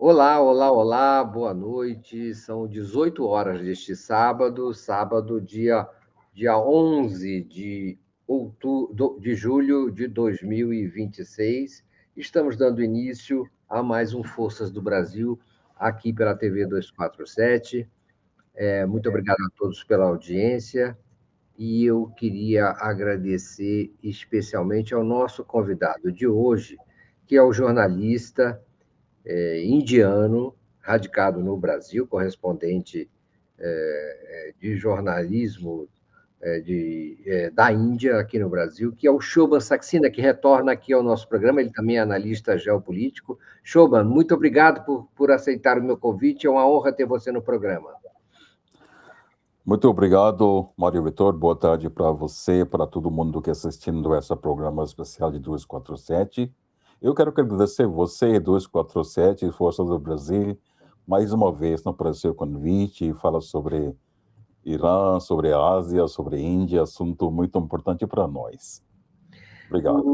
Olá, olá, olá, boa noite. São 18 horas deste sábado, dia 11 de julho de 2026. Estamos dando início a mais um Forças do Brasil, aqui pela TV 247. Muito obrigado a todos pela audiência. E eu queria agradecer especialmente ao nosso convidado de hoje, que é o jornalista indiano, radicado no Brasil, correspondente de jornalismo da Índia aqui no Brasil, que é o Shobhan Saxena, que retorna aqui ao nosso programa. Ele também é analista geopolítico. Shobhan, muito obrigado por aceitar o meu convite. É uma honra ter você no programa. Muito obrigado, Mário Vitor. Boa tarde para você, para todo mundo que está assistindo a esse programa especial de 247. Eu quero agradecer você, 247, Força do Brasil, mais uma vez para o seu convite e fala sobre Irã, sobre a Ásia, sobre a Índia, assunto muito importante para nós. Obrigado.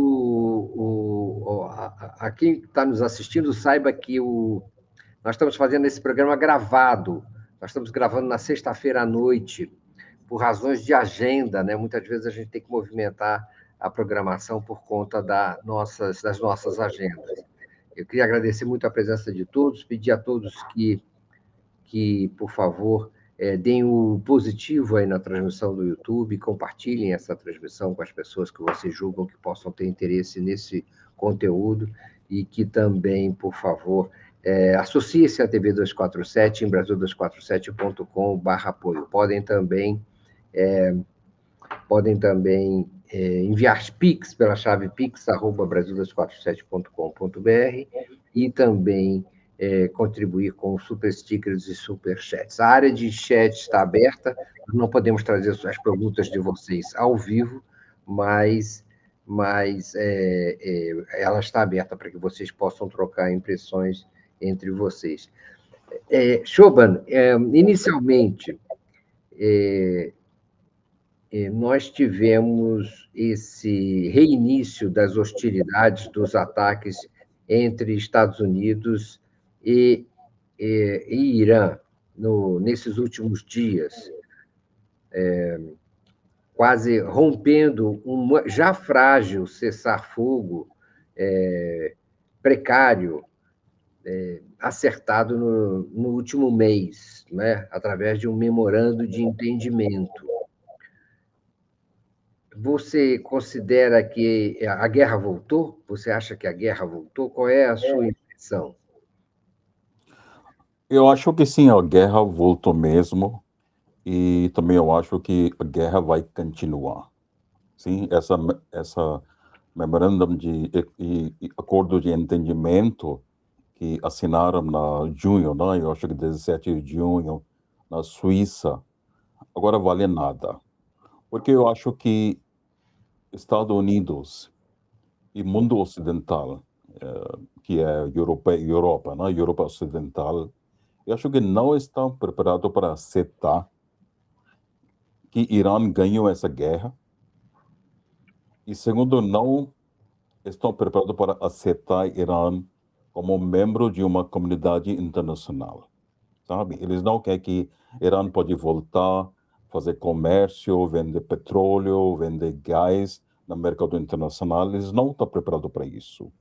A quem está nos assistindo, saiba que nós estamos fazendo esse programa gravado. Nós estamos gravando na sexta-feira à noite, por razões de agenda, né? Muitas vezes a gente tem que movimentar a programação por conta das nossas agendas. Eu queria agradecer muito a presença de todos, pedir a todos que por favor, deem o positivo aí na transmissão do YouTube, compartilhem essa transmissão com as pessoas que vocês julgam que possam ter interesse nesse conteúdo e que também, por favor, associe-se à TV 247 em brasil247.com/apoio. Podem também enviar Pix pela chave pix@brasil247.com.br e também contribuir com super stickers e super chats. A área de chat está aberta, não podemos trazer as perguntas de vocês ao vivo, mas ela está aberta para que vocês possam trocar impressões entre vocês. Shobhan, inicialmente, nós tivemos esse reinício das hostilidades, dos ataques entre Estados Unidos e Irã nesses últimos dias, quase rompendo um já frágil cessar-fogo precário, acertado no último mês, né, através de um memorando de entendimento. Você considera que a guerra voltou? Você acha que a guerra voltou? Qual é a sua impressão? Eu acho que sim, a guerra voltou mesmo e também eu acho que a guerra vai continuar. Sim, essa memorandum e acordo de entendimento que assinaram na junho, né? Eu acho que 17 de junho, na Suíça, agora vale nada. Porque eu acho que Estados Unidos e mundo ocidental, que é Europa, né? Europa Ocidental, eu acho que não estão preparados para aceitar que Irã ganhou essa guerra. E segundo, não estão preparados para aceitar Irã como membro de uma comunidade internacional, sabe? Eles não querem que Irã pode voltar, fazer comércio, vender petróleo, vender gás no mercado internacional. Eles não estão preparados para isso.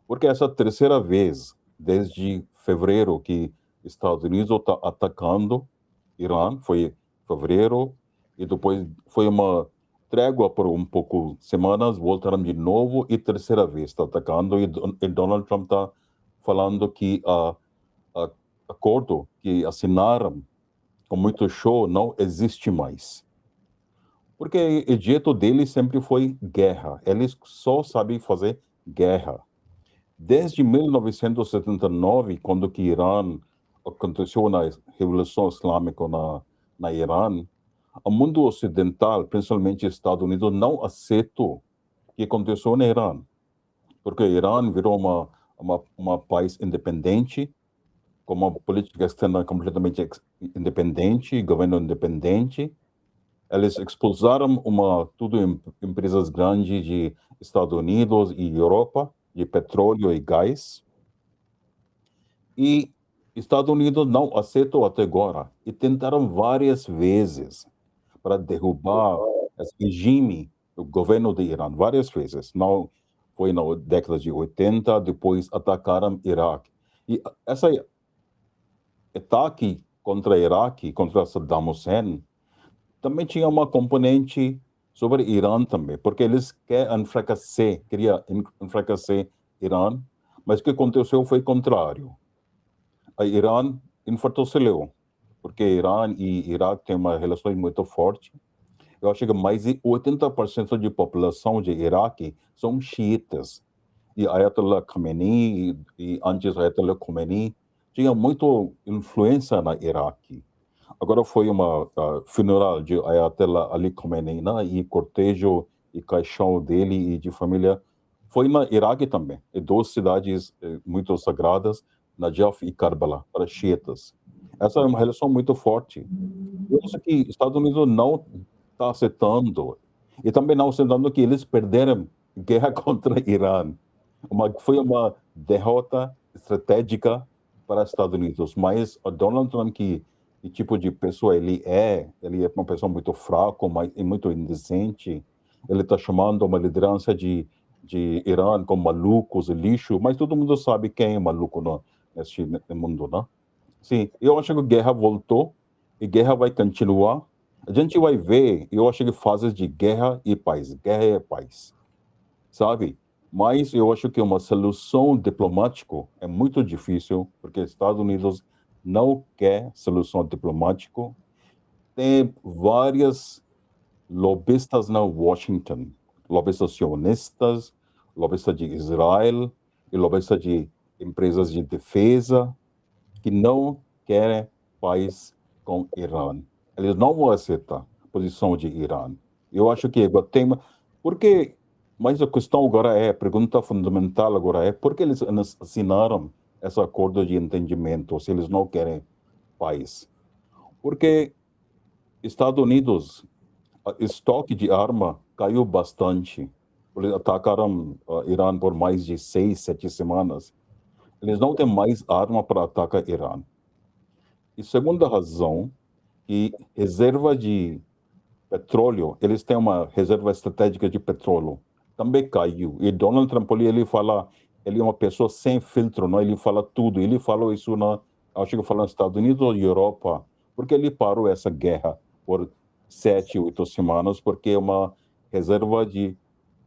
Porque essa é a terceira vez, desde fevereiro, que Estados Unidos está atacando Irã, foi fevereiro, e depois foi uma trégua por um pouco semanas, voltaram de novo, e terceira vez está atacando, e Donald Trump está falando que a acordo que assinaram com muito show não existe mais. Porque o jeito dele sempre foi guerra, eles só sabem fazer guerra. Desde 1979, quando que Irã aconteceu na Revolução Islâmica na Irã, o mundo ocidental, principalmente Estados Unidos, não aceitou o que aconteceu na Irã, porque o Irã virou uma país independente, com uma política externa completamente independente, governo independente. Eles expulsaram tudo empresas grandes de Estados Unidos e Europa, de petróleo e gás. E Estados Unidos não aceitou até agora. E tentaram várias vezes para derrubar esse regime, o governo de Irã, várias vezes. Não foi na década de 80, depois atacaram Iraque. E essa ataque contra Iraque, contra Saddam Hussein, também tinha uma componente sobre Irã também, porque eles queriam enfraquecer Irã, mas o que aconteceu foi o contrário. A Irã enfortaleceu, porque Irã e Iraque têm uma relação muito forte. Eu acho que mais de 80% de população de Iraque são xiitas. E Ayatollah Khamenei e antes Ayatollah Khomeini tinha muita influência na Iraque. Agora foi uma funeral de Ayatollah Ali Khamenei, né? E cortejo e caixão dele e de família foi na Iraque também. E duas cidades muito sagradas, Najaf e Karbala, para xiitas. Essa é uma relação muito forte. Eu acho que Estados Unidos não está aceitando e também não aceitando que eles perderam guerra contra Irã. Foi uma derrota estratégica para os Estados Unidos, mas o Donald Trump, que tipo de pessoa ele é uma pessoa muito fraca, e muito indecente, ele está chamando uma liderança de Irã como malucos, lixo, mas todo mundo sabe quem é maluco nesse mundo, né? Sim, eu acho que a guerra voltou e guerra vai continuar. A gente vai ver, eu acho que fases de guerra e paz, sabe? Mas eu acho que uma solução diplomática é muito difícil, porque Estados Unidos não quer solução diplomática. Tem várias lobistas na Washington, lobistas sionistas, lobistas de Israel e lobistas de empresas de defesa que não querem paz com Irã. Eles não vão aceitar a posição de Irã. Eu acho que tem... Porque, mas a questão agora a pergunta fundamental agora é, por que eles assinaram esse acordo de entendimento se eles não querem paz? Porque Estados Unidos, o estoque de arma caiu bastante. Eles atacaram Irã por mais de 6, 7 semanas. Eles não têm mais arma para atacar Irã. E segunda razão, que reserva de petróleo, eles têm uma reserva estratégica de petróleo, também caiu. E Donald Trump, ele fala, ele é uma pessoa sem filtro, não? Ele fala tudo. Ele falou isso, acho que falou nos Estados Unidos ou Europa, porque ele parou essa guerra por 7, 8 semanas, porque uma reserva de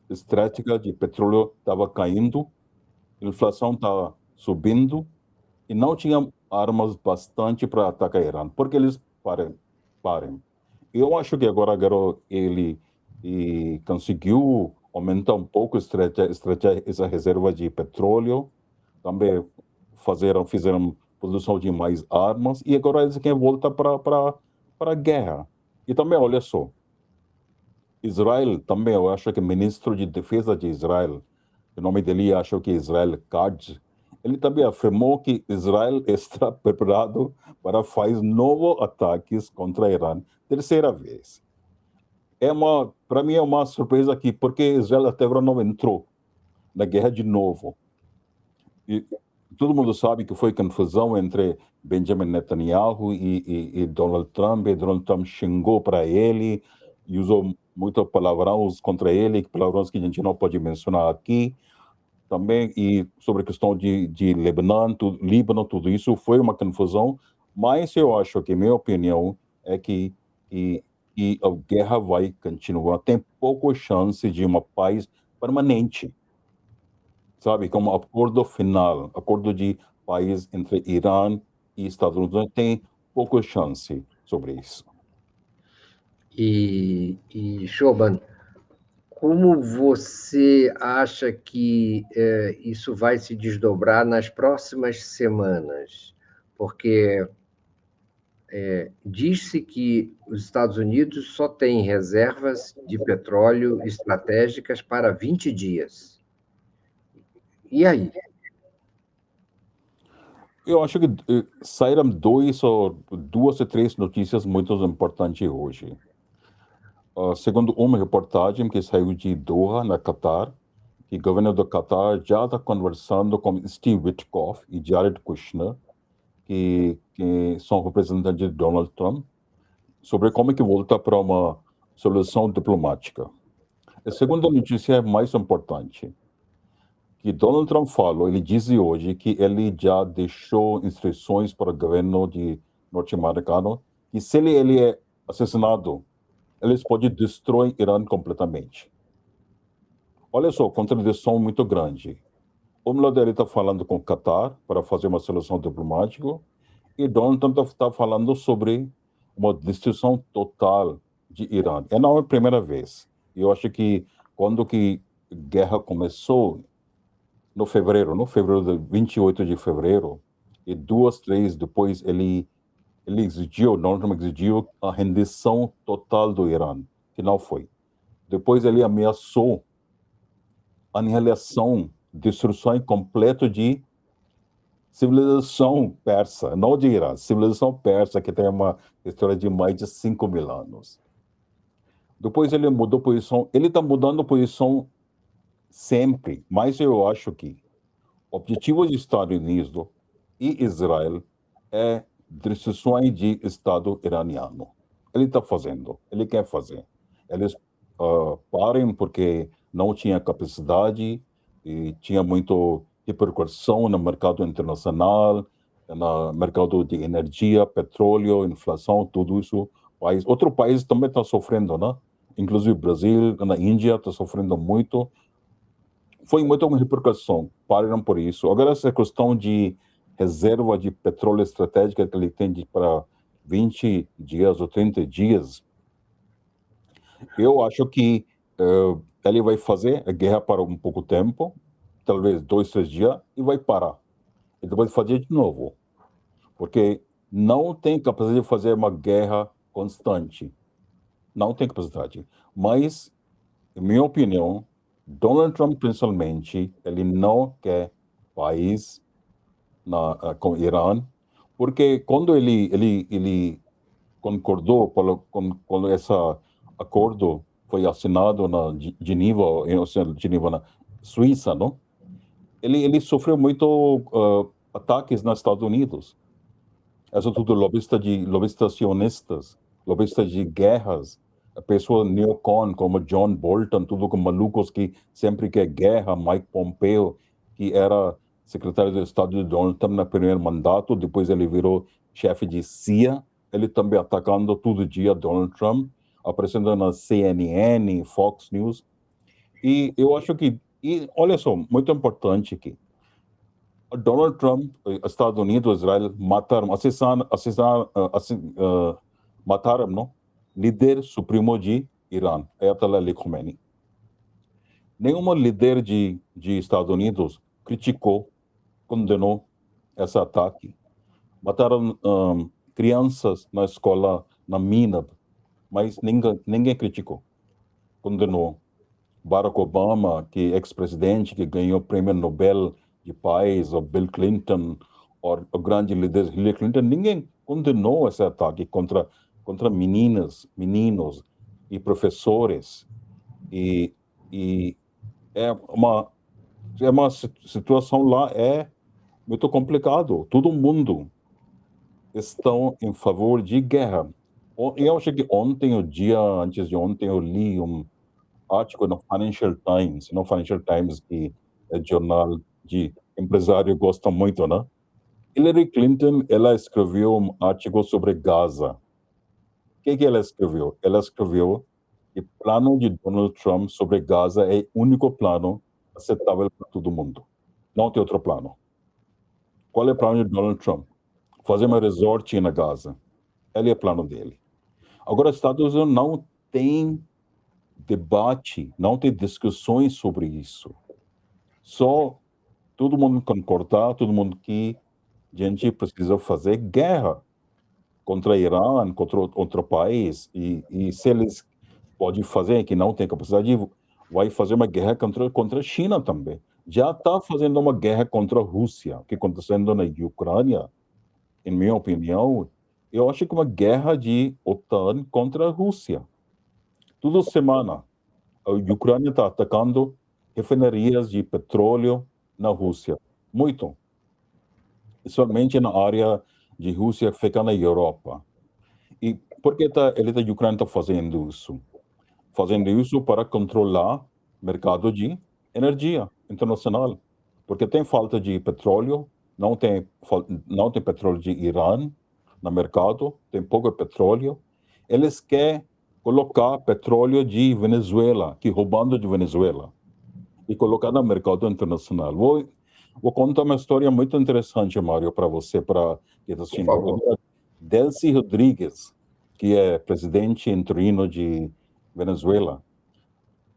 estratégica de petróleo estava caindo, a inflação estava subindo, e não tinham armas bastante para atacar Irã, porque eles parem. Eu acho que agora ele conseguiu aumentar um pouco essa reserva de petróleo, também fizeram produção de mais armas, e agora eles querem voltar para a guerra. E também, olha só, Israel também, eu acho que o ministro de defesa de Israel, o nome dele acho que é Israel Katz, ele também afirmou que Israel está preparado para fazer novos ataques contra Irã, terceira vez. Para mim é uma surpresa aqui, porque Israel até agora não entrou na guerra de novo. E todo mundo sabe que foi confusão entre Benjamin Netanyahu e Donald Trump. E Donald Trump xingou para ele e usou muitos palavrões contra ele, palavrões que a gente não pode mencionar aqui. Também, e sobre a questão de Líbano, tudo isso foi uma confusão, mas eu acho que, minha opinião, é que a guerra vai continuar. Tem pouca chance de uma paz permanente, sabe? Como acordo final, acordo de paz entre Irã e Estados Unidos, tem pouca chance sobre isso. E Shoban, como você acha que isso vai se desdobrar nas próximas semanas? Porque diz-se que os Estados Unidos só têm reservas de petróleo estratégicas para 20 dias. E aí? Eu acho que saíram duas ou três notícias muito importantes hoje. Segundo uma reportagem que saiu de Doha, na Catar, que o governo do Qatar já está conversando com Steve Witkoff e Jared Kushner, que são representantes de Donald Trump, sobre como é que volta para uma solução diplomática. A segunda notícia é mais importante, que Donald Trump falou, ele disse hoje que ele já deixou instruções para o governo de norte-americano que se ele é assassinado, eles podem destruir Irã completamente. Olha só, contradição muito grande. Um lado ele está falando com o Qatar para fazer uma solução diplomática e Donald Trump está falando sobre uma destruição total de Irã. E não é a primeira vez. Eu acho que quando que a guerra começou, no fevereiro, de 28 de fevereiro, e 2, 3 depois ele exigiu, Donald Trump exigiu a rendição total do Irã, que não foi. Depois ele ameaçou aniquilação, destruição completa de civilização persa, não de Irã, civilização persa, que tem uma história de mais de 5.000 anos. Depois ele mudou posição, ele está mudando posição sempre, mas eu acho que o objetivo dos Estados Unidos e Israel é destruição de Estado iraniano. Ele está fazendo, ele quer fazer. Eles parem porque não tinha capacidade e tinha muito repercussão no mercado internacional, no mercado de energia, petróleo, inflação, tudo isso. Outro país também está sofrendo, né? Inclusive o Brasil, na Índia está sofrendo muito. Foi muita uma repercussão, pararam por isso. Agora, essa questão de reserva de petróleo estratégica que ele tem para 20 dias ou 30 dias, eu acho que ele vai fazer a guerra para um pouco tempo, talvez 2, 3 dias, e vai parar. E depois fazer de novo. Porque não tem capacidade de fazer uma guerra constante. Não tem capacidade. Mas, em minha opinião, Donald Trump, principalmente, ele não quer paz com o Irã, porque quando ele concordou, quando esse acordo foi assinado na Geneva, na Suíça, não? Ele sofreu muito ataques nos Estados Unidos. Isso tudo lobistas sionistas, lobistas de guerras, pessoas neocon como John Bolton, tudo com malucos que sempre quer guerra, Mike Pompeo, que era secretário de Estado de Donald Trump no primeiro mandato, depois ele virou chefe de CIA, ele também atacando todo dia Donald Trump, aparecendo na CNN, Fox News. E eu acho que, olha só, muito importante aqui, Donald Trump, Estados Unidos, Israel mataram, mataram, não? Líder supremo de Irã, Ayatollah Ali Khamenei. Nenhum líder de Estados Unidos criticou, condenou esse ataque. Mataram crianças na escola, na mina, mas ninguém criticou, condenou. Barack Obama, que é ex-presidente, que ganhou o prêmio Nobel de Paz, ou Bill Clinton, ou o grande líder Hillary Clinton, ninguém condenou esse ataque contra meninas, meninos e professores. E é uma situação lá muito complicado. Todo mundo está em favor de guerra. Eu acho que ontem, o dia antes de ontem, eu li um artigo no Financial Times, que é jornal de empresário, gosta muito, né? Hillary Clinton, ela escreveu um artigo sobre Gaza. O que ela escreveu? Ela escreveu que o plano de Donald Trump sobre Gaza é o único plano aceitável para todo mundo. Não tem outro plano. Qual é o plano de Donald Trump? Fazer um resort na Gaza. Ele é o plano dele. Agora, os Estados Unidos não tem debate, não tem discussões sobre isso. Só todo mundo concordar, todo mundo que a gente precisa fazer guerra contra Irã, contra outro país, e se eles podem fazer, que não tem capacidade, vai fazer uma guerra contra a China também. Já está fazendo uma guerra contra a Rússia, que está acontecendo na Ucrânia, em minha opinião, eu acho que uma guerra de OTAN contra a Rússia. Toda semana, a Ucrânia está atacando refinarias de petróleo na Rússia. Muito. Somente na área de Rússia fica na Europa. E por que ele da Ucrânia está fazendo isso? Fazendo isso para controlar o mercado de energia internacional. Porque tem falta de petróleo, não tem petróleo de Irã no mercado, tem pouco petróleo. Eles querem colocar petróleo de Venezuela, que roubando de Venezuela, e colocar no mercado internacional. Vou contar uma história muito interessante, Mário, para você, para que está assistindo. Agora, Delcy Rodrigues, que é presidente interino de Venezuela,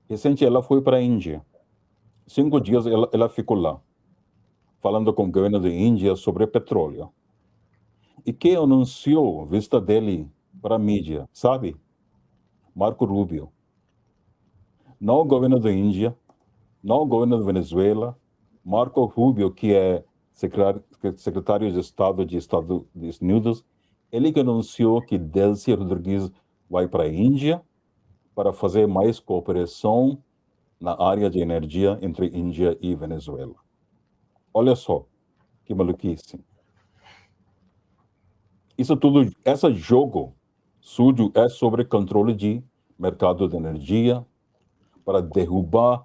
recente ela foi para a Índia. 5 dias ela ficou lá, falando com o governo da Índia sobre petróleo. E quem anunciou vista dele para a mídia, sabe? Marco Rubio. Não o governo da Índia, não o governo da Venezuela, Marco Rubio, que é secretário de Estado dos Estados Unidos, ele que anunciou que Delcy Rodrigues vai para a Índia para fazer mais cooperação na área de energia entre Índia e Venezuela. Olha só, que maluquice. Isso tudo, esse jogo sujo é sobre controle de mercado de energia para derrubar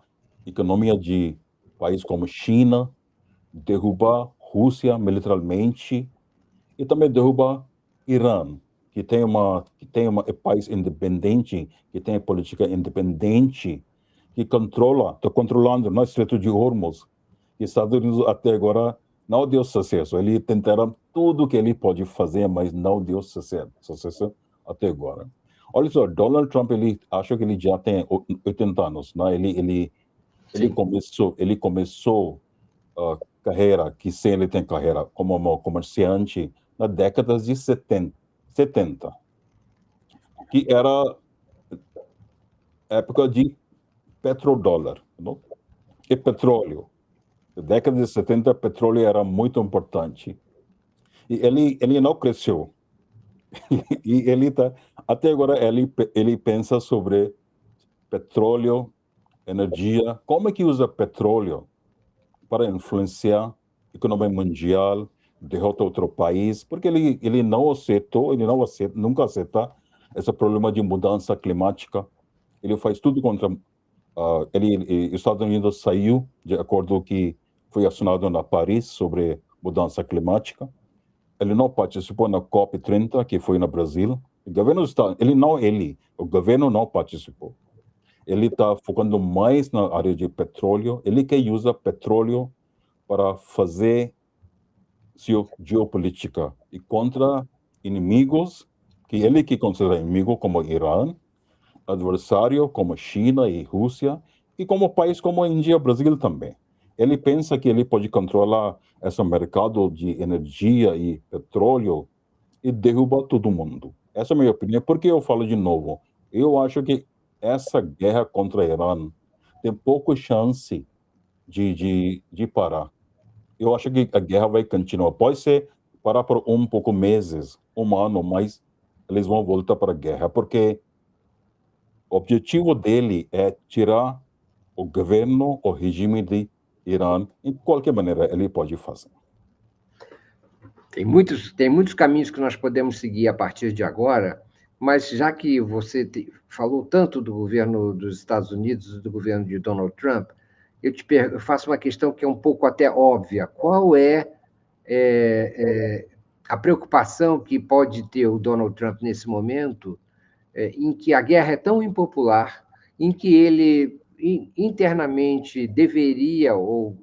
a economia de países como China, derrubar Rússia militarmente e também derrubar Irã, é país independente, que tem política independente, que está controlando no Estreito de Hormuz. E Estados Unidos até agora não deu sucesso. Ele tentaram tudo que ele pode fazer, mas não deu sucesso até agora. Olha só, Donald Trump, ele acha que ele já tem 80 anos, né? Ele começou a carreira, que sim, ele tem carreira como comerciante na década de 70, que era época de petrodólar, não? E petróleo. Na década de 70, petróleo era muito importante. E ele não cresceu. E ele tá, até agora ele pensa sobre petróleo, energia, como é que usa petróleo para influenciar a economia mundial, derrota outro país, porque ele não aceitou, nunca aceita esse problema de mudança climática. Ele faz tudo contra. Os Estados Unidos saiu de acordo que foi assinado na Paris sobre mudança climática. Ele não participou na COP30, que foi no Brasil. O governo o governo não participou. Ele está focando mais na área de petróleo. Ele quer usar petróleo para fazer sua geopolítica e contra inimigos que ele que considera inimigo como Irã, adversário como China e Rússia e como país como a Índia e Brasil também. Ele pensa que ele pode controlar esse mercado de energia e petróleo e derrubar todo mundo. Essa é a minha opinião. Por que eu falo de novo? Eu acho que essa guerra contra Irã tem pouca chance de parar. Eu acho que a guerra vai continuar. Pode ser parar por pouco meses, ano, mas eles vão voltar para a guerra, porque o objetivo dele é tirar o governo, o regime de Irã, de qualquer maneira ele pode fazer. Tem muitos caminhos que nós podemos seguir a partir de agora, mas já que você falou tanto do governo dos Estados Unidos e do governo de Donald Trump, eu faço uma questão que é um pouco até óbvia. Qual é a preocupação que pode ter o Donald Trump nesse momento, em que a guerra é tão impopular, em que ele internamente deveria, ou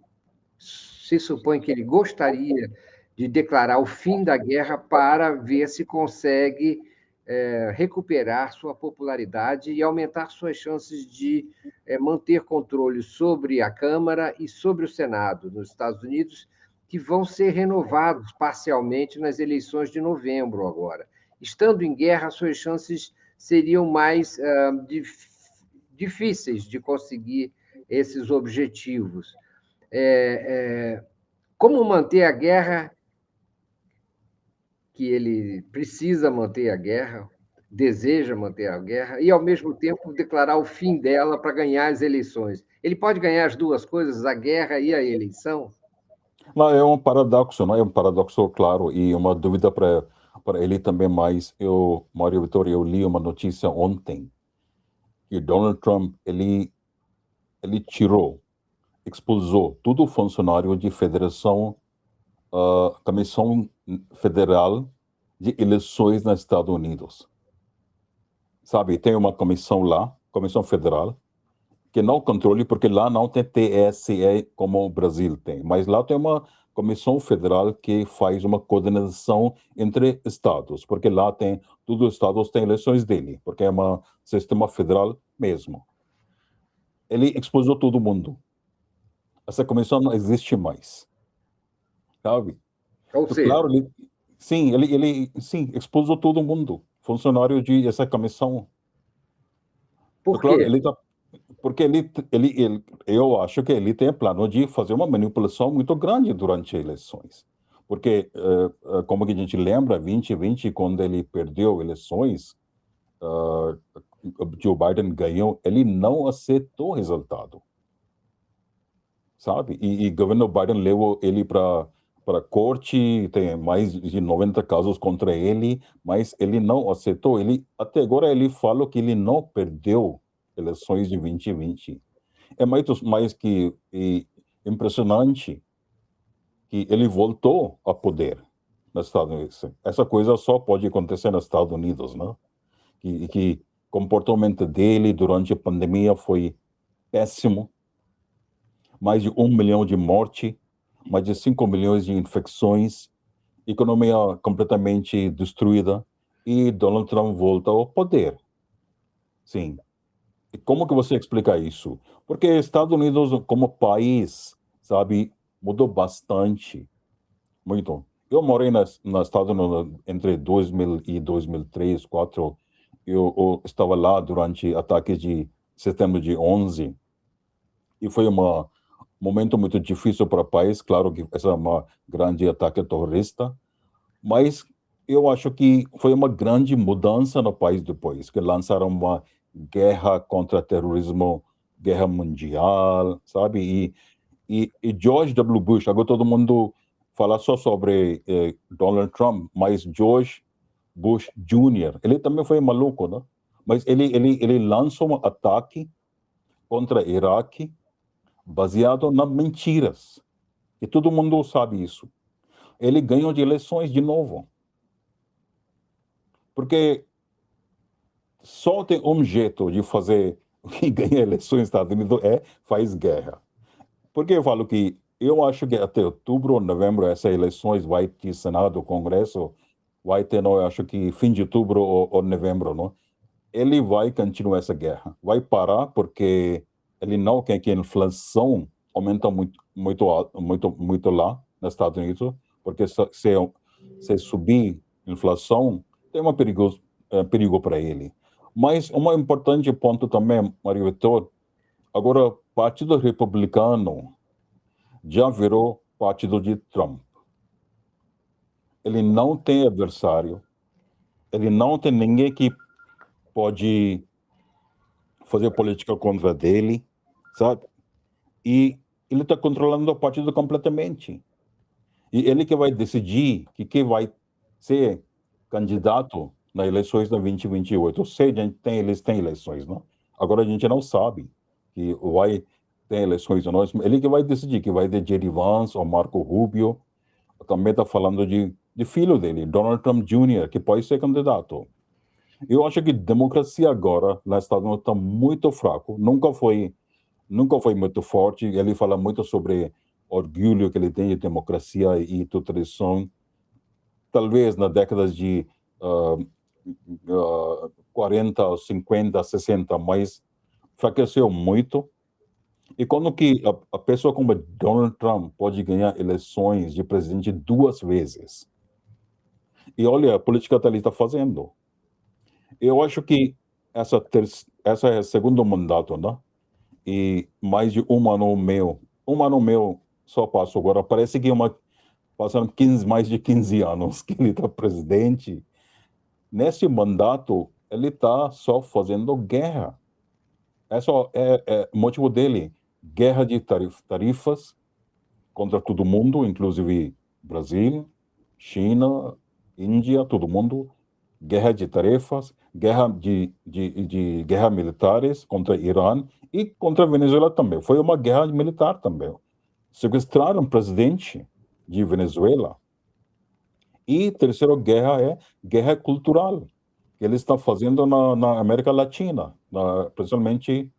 se supõe que ele gostaria de declarar o fim da guerra para ver se consegue recuperar sua popularidade e aumentar suas chances de manter controle sobre a Câmara e sobre o Senado nos Estados Unidos, que vão ser renovados parcialmente nas eleições de novembro agora. Estando em guerra, suas chances seriam mais difíceis de conseguir esses objetivos. Como manter a guerra, que ele precisa manter a guerra, deseja manter a guerra e, ao mesmo tempo, declarar o fim dela para ganhar as eleições. Ele pode ganhar as duas coisas, a guerra e a eleição? Não, é um paradoxo, não é um paradoxo claro e uma dúvida para ele também, mas Mário Vitor, eu li uma notícia ontem que Donald Trump, ele tirou, expulsou todo funcionário de federação, Comissão Federal de Eleições nos Estados Unidos. Sabe, tem uma comissão lá, Comissão Federal, que não controle, porque lá não tem TSE como o Brasil tem, mas lá tem uma comissão federal que faz uma coordenação entre estados, porque lá tem, todos os estados têm eleições dele, porque é um sistema federal mesmo. Ele expulsou todo mundo. Essa comissão não existe mais, sabe? Ou Então, seja, claro, sim, expulsou todo mundo, funcionário de essa comissão. Então, por claro, quê? ele está. Porque eu acho que ele tem plano de fazer uma manipulação muito grande durante as eleições. Porque, como que a gente lembra, 2020, quando ele perdeu eleições, Joe Biden ganhou, ele não aceitou o resultado, sabe? E governo Biden levou ele para a corte, tem mais de 90 casos contra ele, mas ele não aceitou. Até agora ele fala que ele não perdeu eleições de 2020. É mais que impressionante que ele voltou a poder nos Estados Unidos. Essa coisa só pode acontecer nos Estados Unidos, né? Que o comportamento dele durante a pandemia foi péssimo. Mais de 1 milhão de mortes, mais de 5 milhões de infecções, economia completamente destruída e Donald Trump volta ao poder. Sim. E como que você explica isso? Porque Estados Unidos, como país, sabe, mudou bastante, muito. Eu morei nos Estados Unidos entre 2000 e 2003, 2004. Eu estava lá durante ataques de setembro de 11 e foi um momento muito difícil para o país. Claro que essa é uma grande ataque terrorista, mas eu acho que foi uma grande mudança no país depois, que lançaram uma guerra contra o terrorismo, guerra mundial, sabe? E George W. Bush, agora todo mundo fala só sobre Donald Trump, mas George Bush Jr., ele também foi maluco, né? Mas ele lançou um ataque contra o Iraque baseado nas mentiras. E todo mundo sabe isso. Ele ganhou de eleições de novo. Porque só tem um jeito de fazer que ganhar eleições nos Estados Unidos faz guerra. Por que eu falo que eu acho que até outubro ou novembro essas eleições vai ter Senado, Congresso, vai ter, não, eu acho que fim de outubro ou novembro, não? Ele vai continuar essa guerra. Vai parar porque ele não quer que a inflação aumente muito lá nos Estados Unidos, porque se subir a inflação, tem perigo para ele. Mas um importante ponto também, Mário Vitor, agora o Partido Republicano já virou partido de Trump. Ele não tem adversário, ele não tem ninguém que pode fazer política contra dele, sabe? E ele está controlando o partido completamente. E ele que vai decidir que vai ser candidato nas eleições de 2028. Ou seja, eles têm eleições, não? Agora a gente não sabe que vai ter eleições ou não. Ele que vai decidir que vai ter J.D. Vance ou Marco Rubio. Também está falando de filho dele, Donald Trump Jr., que pode ser candidato. Eu acho que a democracia agora, nos Estados Unidos, está muito fraco. Nunca foi muito forte. Ele fala muito sobre orgulho que ele tem de democracia e de tradição. Talvez na década de 40, 50, 60, mas enfraqueceu muito. E quando que a pessoa como Donald Trump pode ganhar eleições de presidente 2 vezes? E olha a política que ele está fazendo. Eu acho que essa é o segundo mandato, né? E mais de um ano meu só passou agora. Parece que passaram mais de 15 anos que ele está presidente. Nesse mandato, ele está só fazendo guerra. É o motivo dele. Guerra de tarifas contra todo mundo, inclusive Brasil, China, Índia, todo mundo. Guerra de tarefas, guerra de guerra militares contra Irã e contra a Venezuela também. Foi uma guerra militar também. Sequestraram o presidente de Venezuela. E terceira guerra é guerra cultural, que eles estão fazendo na América Latina, principalmente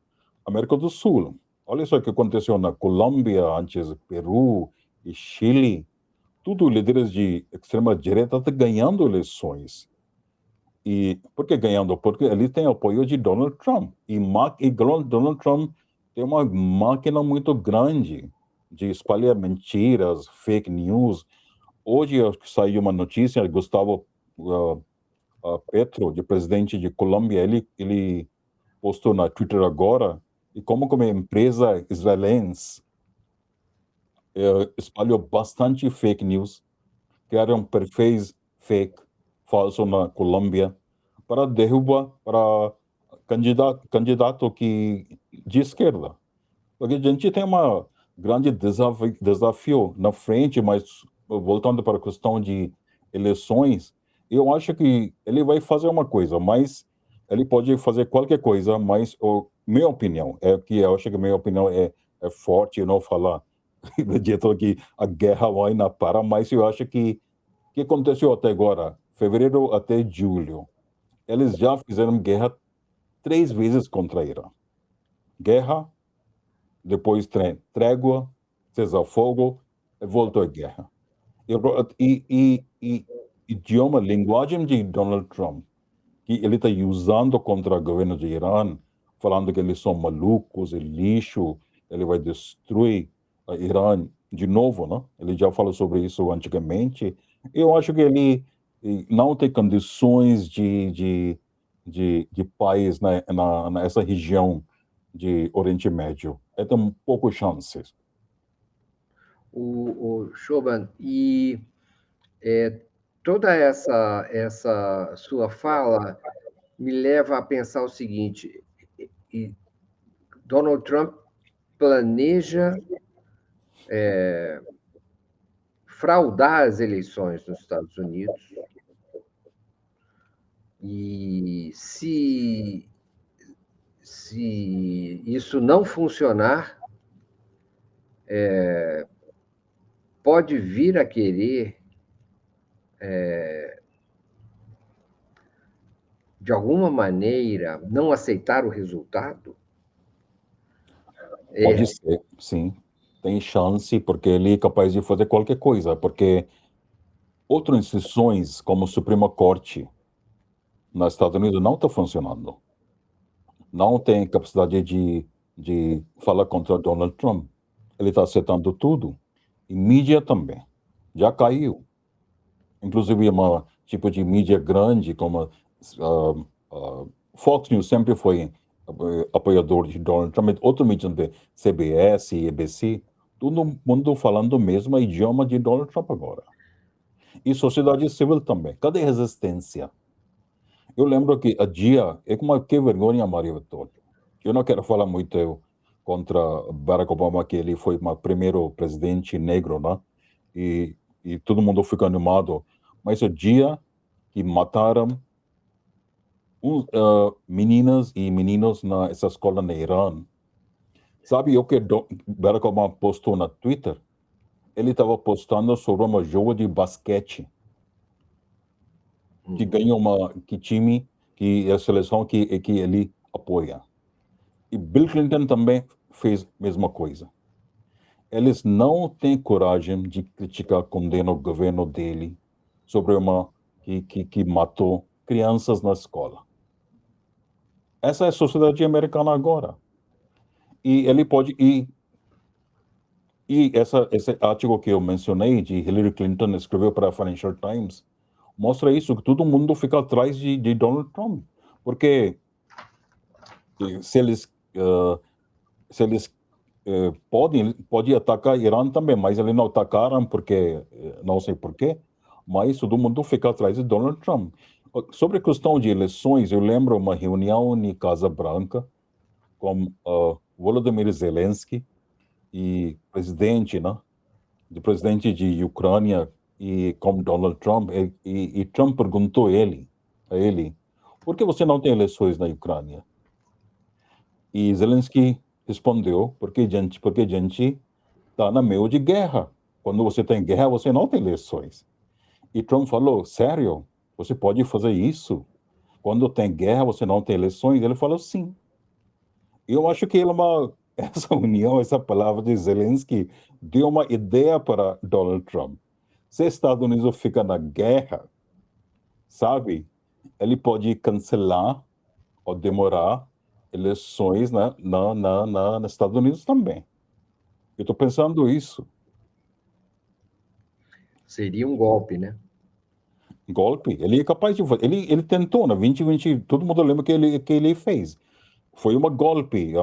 América do Sul. Olha só o que aconteceu na Colômbia, antes Peru e Chile. Tudo líderes de extrema-direita estão ganhando eleições. E por que ganhando? Porque ele tem apoio de Donald Trump. E Donald Trump tem uma máquina muito grande de espalhar mentiras, fake news. Hoje saiu uma notícia, Gustavo Petro, de presidente de Colômbia, ele postou na Twitter agora, e como uma empresa israelense espalhou bastante fake news, criaram perfis fake, falso na Colômbia, para derrubar para candidato de esquerda. Porque a gente tem uma grande desafio na frente, mas voltando para a questão de eleições, eu acho que ele vai fazer uma coisa, mas ele pode fazer qualquer coisa, mas minha opinião é que eu acho que minha opinião é forte, eu não falar dito que a guerra vai na para, mas eu acho que o que aconteceu até agora, fevereiro até julho, eles já fizeram guerra 3 vezes contra a Irã. Guerra, depois trégua, cessar-fogo, voltou a guerra. E idioma, linguagem de Donald Trump, que ele está usando contra o governo de Irã, falando que eles são malucos, é lixo, ele vai destruir a Irã de novo, né? Ele já falou sobre isso antigamente. Eu acho que ele não tem condições de paz nessa região de Oriente Médio. Tem poucas chances. O Shoban, e toda essa sua fala me leva a pensar o seguinte: Donald Trump planeja fraudar as eleições nos Estados Unidos, e se isso não funcionar, pode vir a querer, de alguma maneira, não aceitar o resultado? Pode ser, sim. Tem chance, porque ele é capaz de fazer qualquer coisa, porque outras instituições, como a Suprema Corte, nos Estados Unidos, não está funcionando. Não tem capacidade de falar contra Donald Trump. Ele está aceitando tudo. E mídia também. Já caiu. Inclusive, uma tipo de mídia grande, como Fox News sempre foi apoiador de Donald Trump. Outro mídia de CBS e ABC, todo mundo falando o mesmo idioma de Donald Trump agora. E sociedade civil também. Cadê a resistência? Eu lembro que a dia, que vergonha, Maria Vitória. Eu não quero falar muito contra Barack Obama, que ele foi o primeiro presidente negro, né? E todo mundo fica animado. Mas o dia que mataram meninas e meninos nessa escola na Irã, sabe o que Barack Obama postou na Twitter? Ele estava postando sobre um jogo de basquete que ganhou que time, que é a seleção que ele apoia. E Bill Clinton também fez a mesma coisa. Eles não têm coragem de criticar, condenar o governo dele sobre uma que matou crianças na escola. Essa é a sociedade americana agora. E ele pode esse artigo que eu mencionei de Hillary Clinton escreveu para a Financial Times mostra isso, que todo mundo fica atrás de Donald Trump, porque se eles podem atacar Irã também, mas eles não atacaram porque não sei por quê, mas todo mundo fica atrás de Donald Trump. Sobre a questão de eleições, eu lembro uma reunião em Casa Branca com Volodymyr Zelensky e presidente, né? De presidente de Ucrânia e com Donald Trump. E Trump perguntou a ele, por que você não tem eleições na Ucrânia? E Zelensky respondeu, porque a gente está na meio de guerra. Quando você tem guerra, você não tem eleições. E Trump falou, sério? Você pode fazer isso? Quando tem guerra, você não tem eleições? Ele falou, sim. Eu acho que essa união, essa palavra de Zelensky, deu uma ideia para Donald Trump. Se Estados Unidos fica na guerra, sabe, ele pode cancelar ou demorar eleições nos Estados Unidos também. Eu estou pensando isso. Seria um golpe, né? Golpe. Ele é capaz de fazer. Ele tentou, na 2020, todo mundo lembra que ele fez. Foi uma golpe.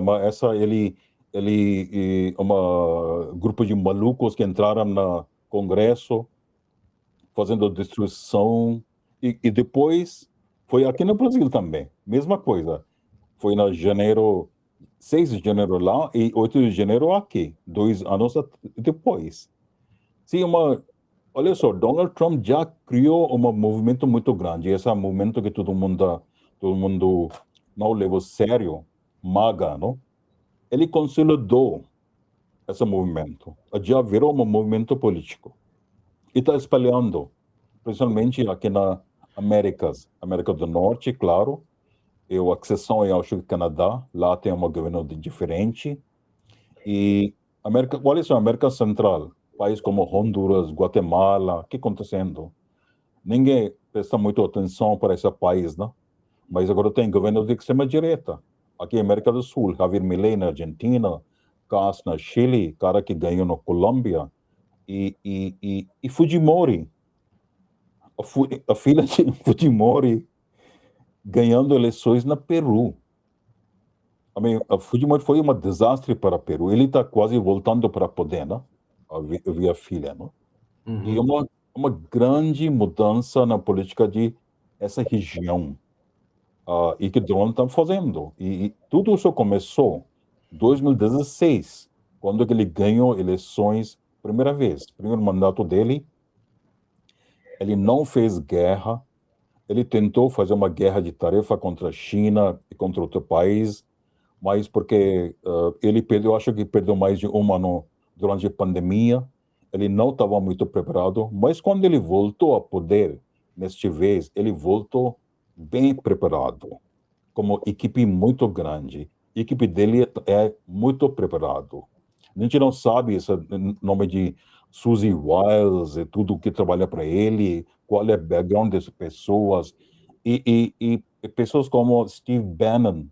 Grupo de malucos que entraram no Congresso fazendo destruição. E depois foi aqui no Brasil também. Mesma coisa. Foi na 6 de janeiro lá e 8 de janeiro aqui. 2 anos depois. Sim, olha só, Donald Trump já criou um movimento muito grande. Esse movimento que todo mundo não levou a sério, MAGA, não? Ele consolidou esse movimento. Já virou um movimento político. E está espalhando, principalmente aqui na América do Norte, claro. E a exceção eu acho que Canadá, lá tem um governo diferente. E olha só, América Central, países como Honduras, Guatemala, o que está acontecendo? Ninguém presta muita atenção para esse país, né? Mas agora tem governo de extrema-direita. Aqui na América do Sul, Javier Milei na Argentina, Kass na Chile, cara que ganhou na Colômbia, e Fujimori, a filha de Fujimori, ganhando eleições na Peru. A Fujimori foi um desastre para o Peru. Ele está quase voltando para poder, né? A filha, né? Uhum. E uma grande mudança na política de essa região. E que Donald está fazendo. E tudo isso começou em 2016, quando ele ganhou eleições primeira vez. Primeiro mandato dele, ele não fez guerra. Ele tentou fazer uma guerra de tarefa contra a China e contra outro país, mas porque eu acho que perdeu mais de um ano durante a pandemia. Ele não estava muito preparado, mas quando ele voltou a poder, nesta vez, ele voltou bem preparado, como equipe muito grande. A equipe dele é muito preparado. A gente não sabe esse nome de Suzy Wiles e tudo que trabalha para ele, qual é o background das pessoas. E pessoas como Steve Bannon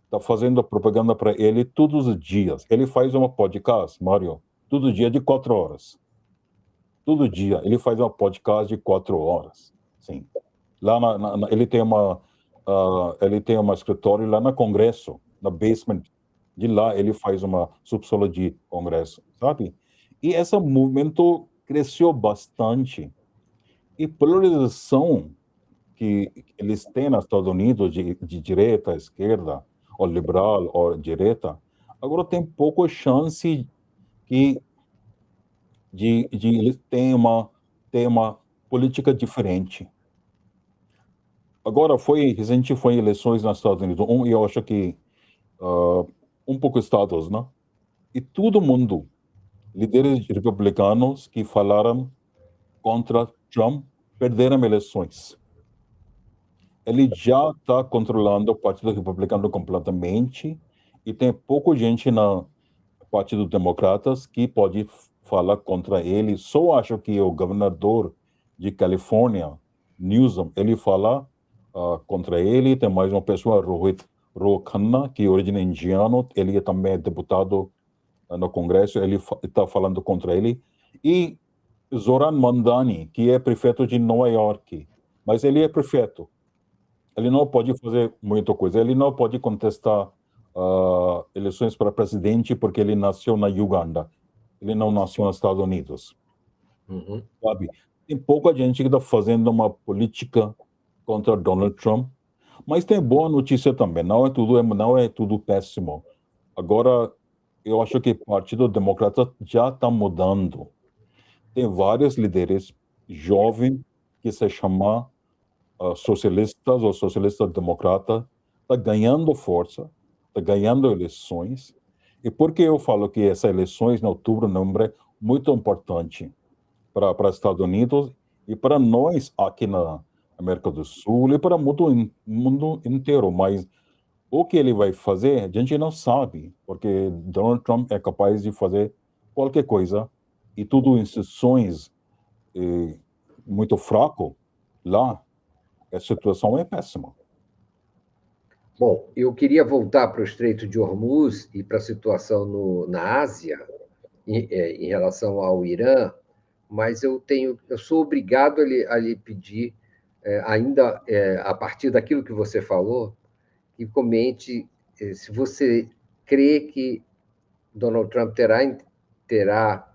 está fazendo propaganda para ele todos os dias. Ele faz uma podcast, Mário, todo dia de 4 horas. Todo dia ele faz uma podcast de 4 horas. Sim. Lá ele tem uma escritório lá no Congresso, no basement. De lá ele faz uma subsolo de Congresso, sabe? E esse movimento cresceu bastante. E polarização que eles têm nos Estados Unidos de direita, esquerda, ou liberal, ou direita, agora tem pouca chance de eles ter uma política diferente. Agora recente foi eleições nos Estados Unidos, e eu acho que um pouco estados, né? E todo mundo, líderes republicanos que falaram contra Trump, perderam eleições. Ele já está controlando o Partido Republicano completamente e tem pouca gente no Partido Democratas que pode falar contra ele. Só acho que o governador de Califórnia, Newsom, ele fala contra ele. Tem mais uma pessoa, Rohit Ro Khanna, que é origem indiano, ele também é deputado no Congresso, ele está falando contra ele. E Zoran Mamdani, que é prefeito de Nova York, mas ele é prefeito. Ele não pode fazer muita coisa. Ele não pode contestar eleições para presidente porque ele nasceu na Uganda. Ele não nasceu nos Estados Unidos. Uhum. Sabe? Tem pouca gente que está fazendo uma política contra Donald Trump. Mas tem boa notícia também, não é tudo péssimo. Agora, eu acho que o Partido Democrata já está mudando. Tem vários líderes jovens que se chamam socialistas ou socialistas democratas, está ganhando força, está ganhando eleições. E por que eu falo que essas eleições em outubro, novembro, é muito importante para os Estados Unidos e para nós aqui na América do Sul e para o mundo inteiro. Mas o que ele vai fazer, a gente não sabe, porque Donald Trump é capaz de fazer qualquer coisa e tudo instituições muito fraco lá, a situação é péssima. Bom, eu queria voltar para o Estreito de Hormuz e para a situação na Ásia, em relação ao Irã, mas eu sou obrigado a lhe pedir, ainda a partir daquilo que você falou, que comente se você crê que Donald Trump terá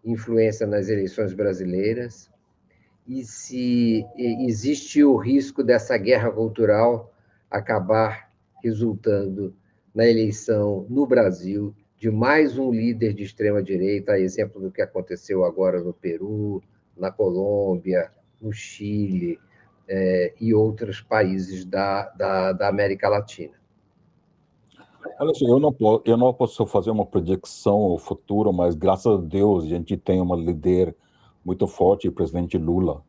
influência nas eleições brasileiras e se existe o risco dessa guerra cultural acabar resultando na eleição no Brasil de mais um líder de extrema-direita, a exemplo do que aconteceu agora no Peru, na Colômbia, no Chile e outros países da América Latina. Olha só, eu não posso fazer uma projeção ao futuro, mas graças a Deus a gente tem uma líder muito forte, o presidente Lula.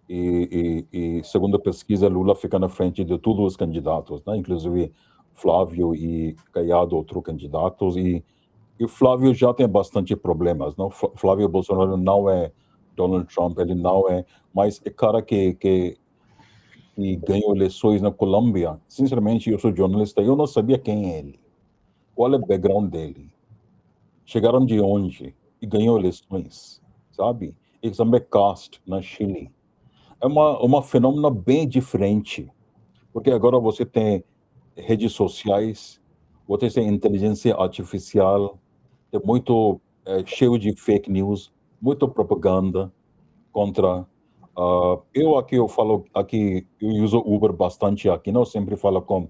E segundo a pesquisa, Lula fica na frente de todos os candidatos, né? Inclusive Flávio e Caiado, outros candidatos. E Flávio já tem bastante problemas, não? Flávio Bolsonaro não é Donald Trump, ele não é, mas é cara que ganhou eleições na Colômbia. Sinceramente, eu sou jornalista, eu não sabia quem é ele, qual é o background dele, chegaram de onde e ganhou eleições, sabe? E também Cast na Chile. É uma fenômeno bem diferente, porque agora você tem redes sociais, você tem inteligência artificial, é muito cheio de fake news, muita propaganda contra. Eu falo aqui, eu uso Uber bastante aqui, não sempre falo com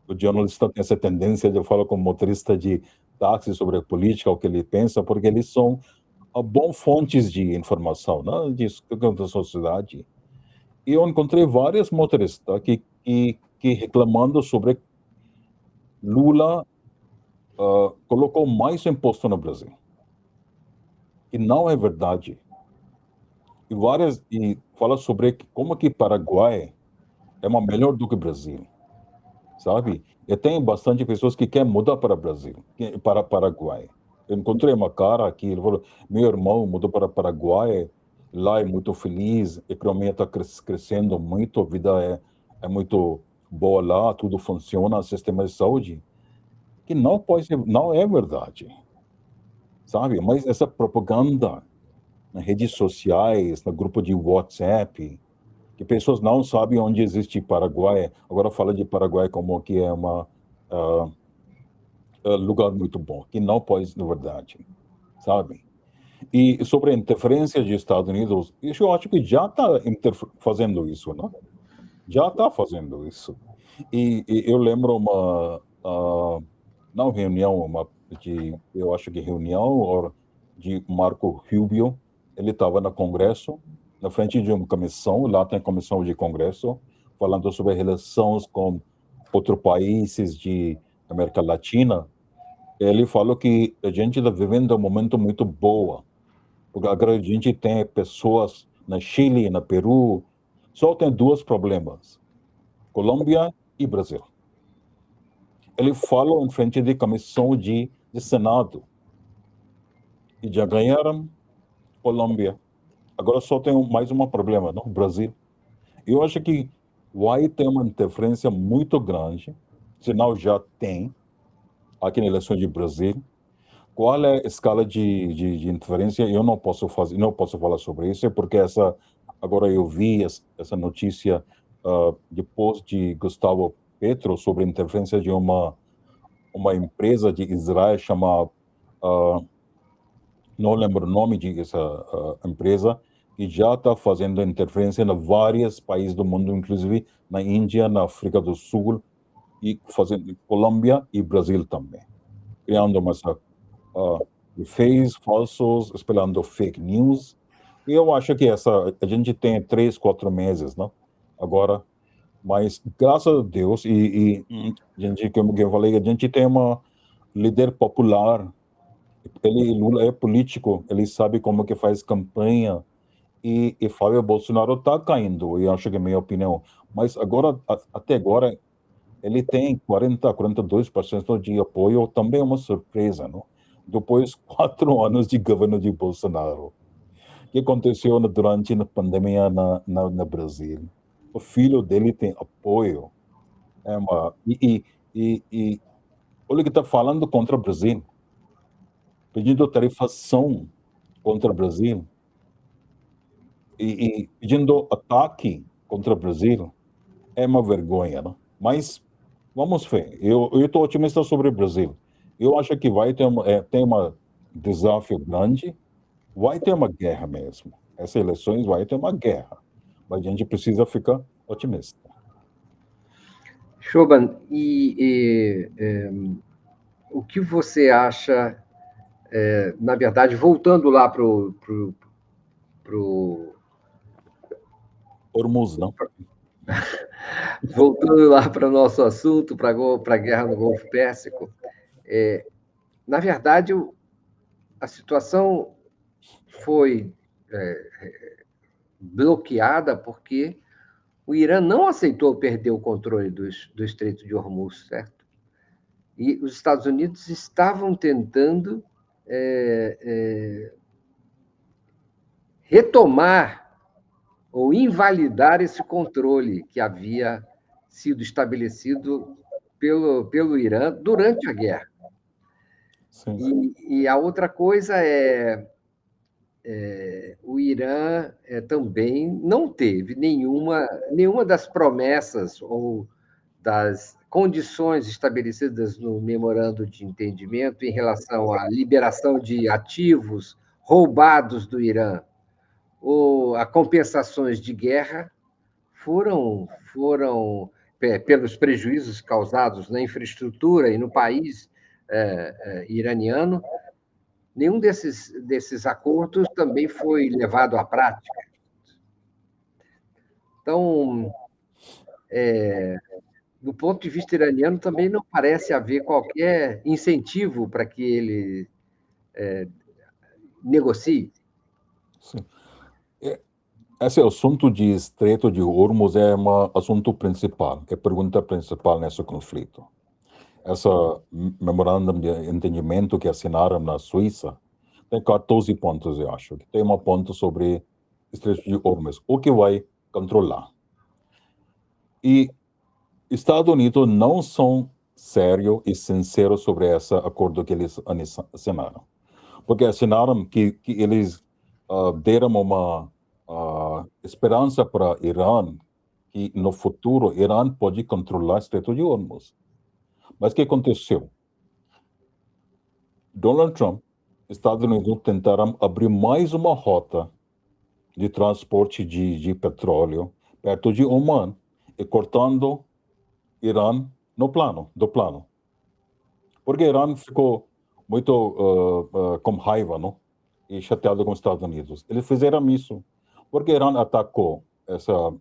o jornalista tem essa tendência de falar com motorista de táxi sobre a política, o que ele pensa, porque eles são bons fontes de informação, né, da sociedade. E eu encontrei vários motoristas que reclamando sobre Lula colocou mais imposto no Brasil, que não é verdade. E fala sobre como que Paraguai é melhor do que o Brasil, sabe? E tem bastante pessoas que querem mudar para o Brasil, para Paraguai. Eu encontrei uma cara aqui, ele falou, meu irmão mudou para Paraguai, lá é muito feliz, a economia está crescendo muito, a vida é muito boa lá, tudo funciona, sistema de saúde, que não pode ser, não é verdade, sabe? Mas essa propaganda nas redes sociais, no grupo de WhatsApp, que pessoas não sabem onde existe Paraguai. Agora fala de Paraguai como que é lugar muito bom, que não pode ser verdade, sabe? E sobre a interferência dos Estados Unidos, eu acho que já está fazendo isso, né? Já está fazendo isso. E eu lembro não reunião, eu acho que reunião de Marco Rubio, ele estava no Congresso, na frente de uma comissão, lá tem comissão de Congresso, falando sobre relações com outros países de América Latina. Ele falou que a gente está vivendo um momento muito bom, porque agora a gente tem pessoas na Chile, na Peru, só tem dois problemas, Colômbia e Brasil. Ele falou em frente de comissão de Senado, e já ganharam Colômbia. Agora só tem mais um problema, não? Brasil. Eu acho que vai ter uma interferência muito grande, senão já tem, aqui na eleição de Brasil. Qual é a escala de interferência? Eu não posso falar sobre isso, porque agora eu vi essa notícia depois de Gustavo Petro sobre a interferência de uma empresa de Israel chamada, não lembro o nome dessa empresa, que já está fazendo interferência em vários países do mundo, inclusive na Índia, na África do Sul, e fazendo Colômbia e Brasil também, criando fakes falsos, espalhando fake news. E eu acho que a gente tem 3, 4 meses, né? Agora, mas graças a Deus, gente, como eu falei, a gente tem uma líder popular. Lula é político, ele sabe como que faz campanha, e Fábio Bolsonaro está caindo, eu acho que é a minha opinião. Mas agora, até agora, ele tem 42% de apoio, também é uma surpresa, não? Depois 4 anos de governo de Bolsonaro. O que aconteceu durante a pandemia no Brasil? O filho dele tem apoio. E olha o que está falando contra o Brasil, pedindo tarifação contra o Brasil, e pedindo ataque contra o Brasil. É uma vergonha, né? Mas vamos ver. Eu estou otimista sobre o Brasil. Eu acho que vai ter tem um desafio grande, vai ter uma guerra mesmo. Essas eleições vai ter uma guerra, mas a gente precisa ficar otimista. Choban, o que você acha, na verdade, voltando lá para Hormuz, não? voltando lá para o nosso assunto, para a guerra no Golfo Pérsico, na verdade, a situação foi bloqueada porque o Irã não aceitou perder o controle do Estreito de Hormuz, certo? E os Estados Unidos estavam tentando retomar ou invalidar esse controle que havia sido estabelecido pelo Irã durante a guerra. E a outra coisa o Irã também não teve nenhuma das promessas ou das condições estabelecidas no memorando de entendimento em relação à liberação de ativos roubados do Irã ou a compensações de guerra foram pelos prejuízos causados na infraestrutura e no país iraniano. Nenhum desses acordos também foi levado à prática. Então, do ponto de vista iraniano, também não parece haver qualquer incentivo para que ele negocie. Sim. Esse assunto de Estreito de Hormuz é um assunto principal, é a pergunta principal nesse conflito. Essa memorandum de entendimento que assinaram na Suíça tem 14 pontos, eu acho. Tem um ponto sobre Estreito de Hormuz, o que vai controlar. E Estados Unidos não são sérios e sinceros sobre esse acordo que eles assinaram. Porque assinaram que eles deram uma esperança para Irã, que no futuro Irã pode controlar o Estreito de Hormuz. Mas o que aconteceu? Donald Trump, Estados Unidos tentaram abrir mais uma rota de transporte de petróleo perto de Oman e cortando Irã do plano. Porque Irã ficou muito com raiva, não? E chateado com os Estados Unidos. Eles fizeram isso porque Irã atacou essas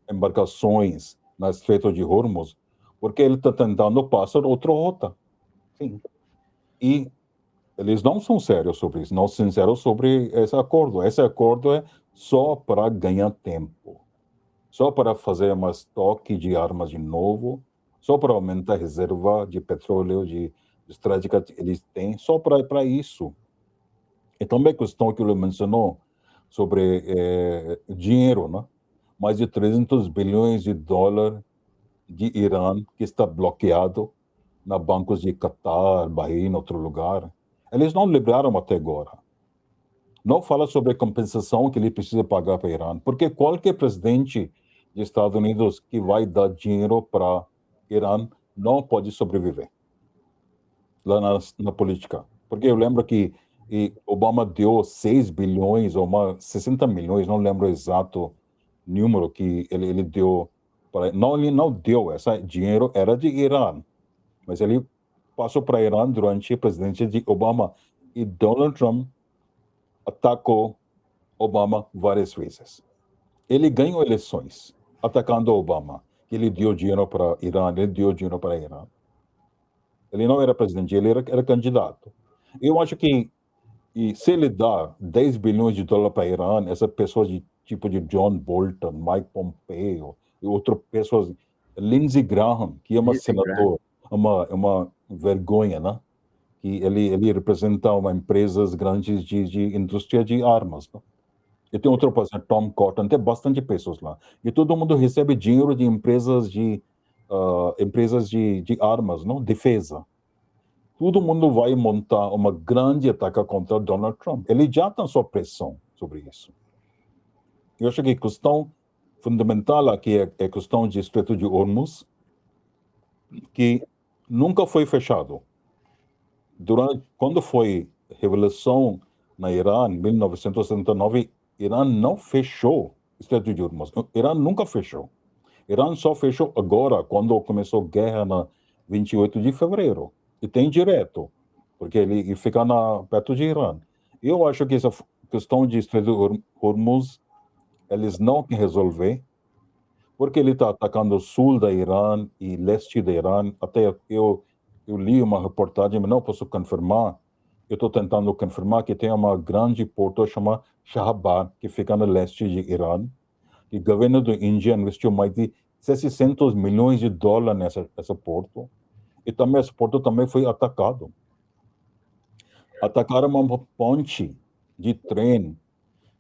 embarcações no Estreito de Hormuz, porque ele está tentando passar outra rota. Sim. E eles não são sérios sobre isso, não são sinceros sobre esse acordo. Esse acordo é só para ganhar tempo, só para fazer um estoque de armas de novo, só para aumentar a reserva de petróleo, de estratégica que eles têm, só para isso. E também a questão que ele mencionou sobre dinheiro, né? Mais de 300 bilhões de dólares de Irã que está bloqueado na bancos de Catar, Bahrein, outro lugar. Eles não liberaram até agora. Não fala sobre a compensação que ele precisa pagar para o Irã, porque qualquer presidente dos Estados Unidos que vai dar dinheiro para Irã não pode sobreviver lá na política. Porque eu lembro que E Obama deu 6 bilhões ou 60 milhões, não lembro o exato número que ele deu. Não, ele não deu, esse dinheiro era de Irã, mas ele passou para Irã durante a presidência de Obama. E Donald Trump atacou Obama várias vezes. Ele ganhou eleições atacando Obama. Ele deu dinheiro para Irã, ele deu dinheiro para Irã. Ele não era presidente, ele era candidato. Eu acho que se ele dá 10 bilhões de dólares para Irã, essas pessoas de tipo de John Bolton, Mike Pompeo e outras pessoas, Lindsey Graham, que é uma senadora, uma vergonha, né? Que ele representa uma empresa grande de indústria de armas, né? E tem outro presidente, Tom Cotton, tem bastante pessoas lá. E todo mundo recebe dinheiro de empresas de armas, não? Defesa. Todo mundo vai montar uma grande ataque contra Donald Trump. Ele já está sob pressão sobre isso. Eu acho que a questão fundamental aqui é a questão de Estreito de Hormuz, que nunca foi fechado. Quando foi a Revolução na Irã, em 1979, Irã não fechou o Estreito de Hormuz. Irã nunca fechou. Irã só fechou agora, quando começou a guerra na 28 de fevereiro. E tem direto, porque ele fica perto de Irã. Eu acho que essa questão de Estreito de Hormuz, eles não querem resolver, porque ele está atacando o sul da Irã e leste da Irã. Até eu li uma reportagem, mas não posso confirmar. Eu estou tentando confirmar que tem uma grande porto chamada Shahabad, que fica no leste de Irã. E o governo da Índia investiu mais de 600 milhões de dólares nessa porto. E também esse porto também foi atacado. Atacaram uma ponte de trem,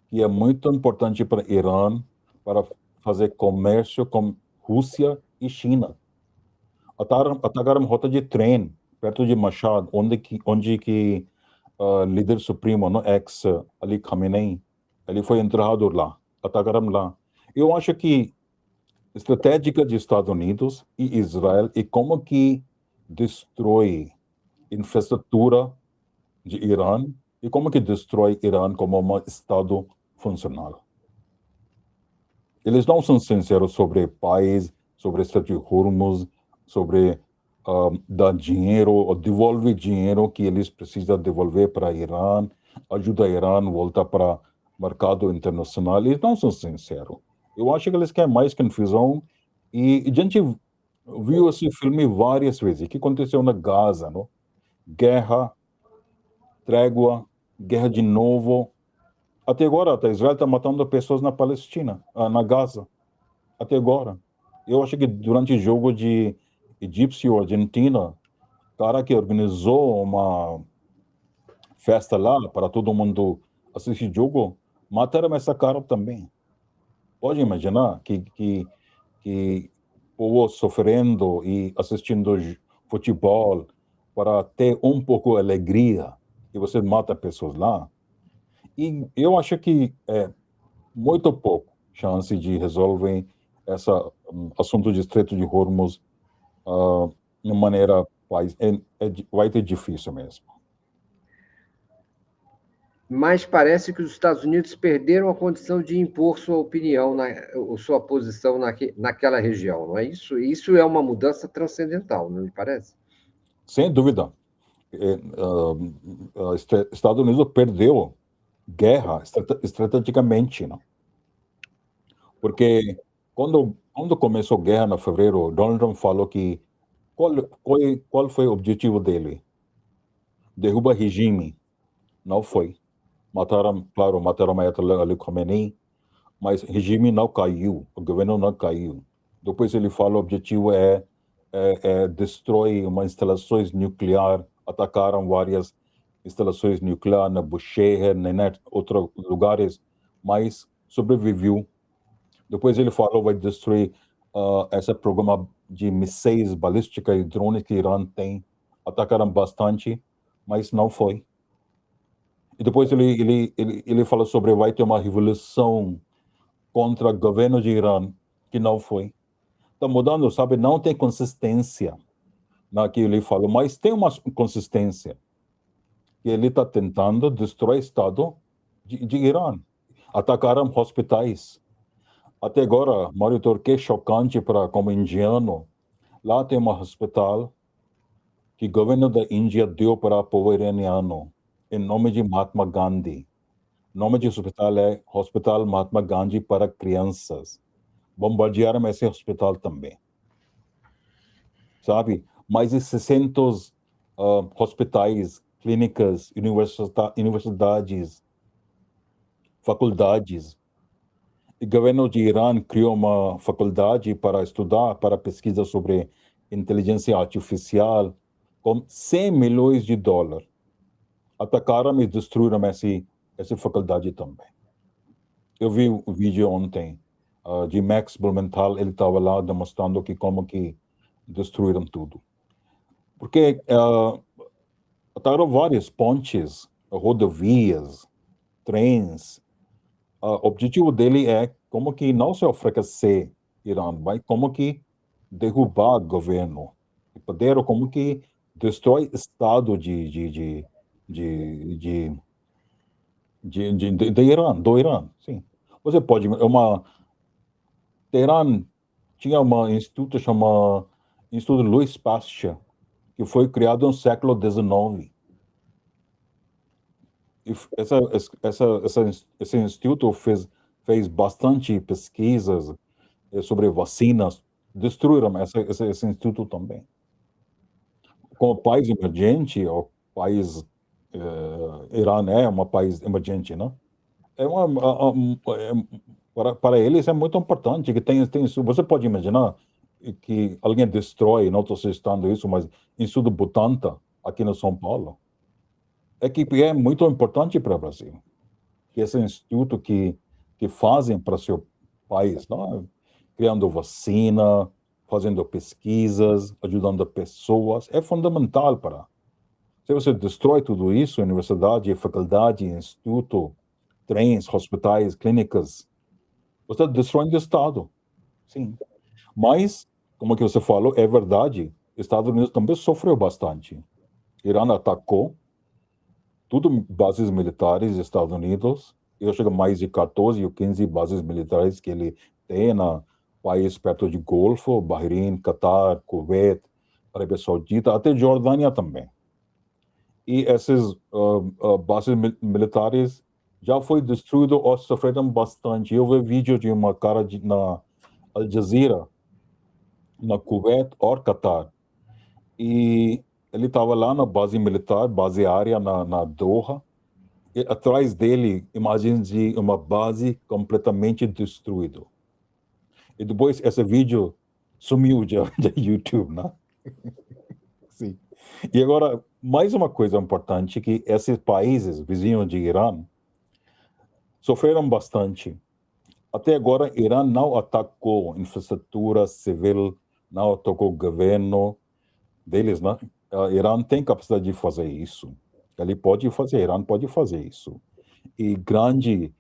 que é muito importante para o Irã, para fazer comércio com Rússia e China. Atacaram rota de trem, perto de Mashhad, onde que líder supremo, no Ali Khamenei, ele foi enterrado lá. Atacaram lá. Eu acho que a estratégia dos Estados Unidos e Israel é como que destrói infraestrutura de Irã e como que destrói Irã como um Estado funcional. Eles não são sinceros sobre paz, sobre o Estreito de Hormuz, sobre dar dinheiro ou devolver dinheiro que eles precisam devolver para Irã, ajuda Irã a voltar para o mercado internacional. Eles não são sinceros. Eu acho que eles querem mais confusão. E a gente viu esse filme várias vezes. O que aconteceu na Gaza, não? Guerra, trégua, guerra de novo. Até agora, a Israel está matando pessoas na Palestina, na Gaza. Até agora. Eu acho que durante o jogo de Egípcio-Argentina, o cara que organizou uma festa lá para todo mundo assistir o jogo, mataram essa cara também. Pode imaginar que povo sofrendo e assistindo futebol para ter um pouco de alegria e você mata pessoas lá. E eu acho que é muito pouco chance de resolver esse assunto de Estreito de Hormuz de maneira vai ter difícil mesmo. Mas parece que os Estados Unidos perderam a condição de impor sua opinião, sua posição naquela região, não é isso? Isso é uma mudança transcendental, não lhe parece? Sem dúvida. Estados Unidos perdeu guerra estrategicamente, não? Porque quando começou a guerra, em fevereiro, Donald Trump falou que qual foi o objetivo dele? Derrubar regime. Não foi. Mataram Ayatollah Ali Khamenei, mas o regime não caiu, o governo não caiu. Depois ele fala o objetivo é destruir uma instalações nuclear, atacaram várias instalações nucleares na Bushehr, em outros lugares, mas sobreviveu. Depois ele falou vai destruir esse programa de mísseis balísticos e drones que Irã tem. Atacaram bastante, mas não foi. E depois ele fala sobre vai ter uma revolução contra o governo de Irã, que não foi. Está mudando, sabe? Não tem consistência naquilo que ele falou, mas tem uma consistência. que ele está tentando destruir o Estado de Irã. Atacaram hospitais. Até agora, Monitor, que é chocante para como indiano, lá tem um hospital que o governo da Índia deu para o povo iraniano, em nome de Mahatma Gandhi. O nome do hospital é Hospital Mahatma Gandhi para Crianças. Bombardearam esse hospital também. Sabe? Mais de 600 hospitais, clínicas, universidades, faculdades. O governo de Irã criou uma faculdade para estudar, para pesquisa sobre inteligência artificial, com 100 milhões de dólares. Atacaram e destruíram essa faculdade também. Eu vi o vídeo ontem de Max Blumenthal, ele estava lá demonstrando que como que destruíram tudo. Porque atacaram várias pontes, rodovias, trens. O objetivo dele é como que não só enfraquecer Irã, mas como que derrubar o governo. E poder como que destrói o Estado de Irã, do Irã, sim. Você pode, Teherã tinha um instituto chamado Instituto Louis Pasteur, que foi criado no século XIX. E esse instituto fez bastante pesquisas sobre vacinas, destruíram esse instituto também. Como país emergente, o país Irã é um país emergente, não? Para eles é muito importante que você pode imaginar que alguém destrói, não estou citando isso, mas Instituto Butantan, aqui no São Paulo, é muito importante para o Brasil. Que esse instituto que fazem para seu país, não? Criando vacina, fazendo pesquisas, ajudando pessoas, é fundamental para. Se você destrói tudo isso, universidade, faculdade, instituto, trens, hospitais, clínicas, você está destruindo o Estado. Sim. Mas, como que você falou, é verdade, Estados Unidos também sofreu bastante. Irã atacou tudo bases militares dos Estados Unidos. Eu chego a mais de 14 ou 15 bases militares que ele tem na país perto de Golfo, Bahrein, Catar, Kuwait, Arábia Saudita, até Jordânia também. E essas bases militares já foi destruído ou sofreram bastante. Eu vi vídeo de uma cara na Al Jazeera, na Kuwait ou Catar. E ele estava lá na base militar, base aérea na Doha. E atrás dele, imagine de uma base completamente destruída. E depois esse vídeo sumiu de YouTube, né? Sim. E agora, mais uma coisa importante, que esses países vizinhos de Irã sofreram bastante. Até agora, Irã não atacou infraestrutura civil, não atacou o governo deles, né? Irã tem capacidade de fazer isso. Ele pode fazer, Irã pode fazer isso. E grandes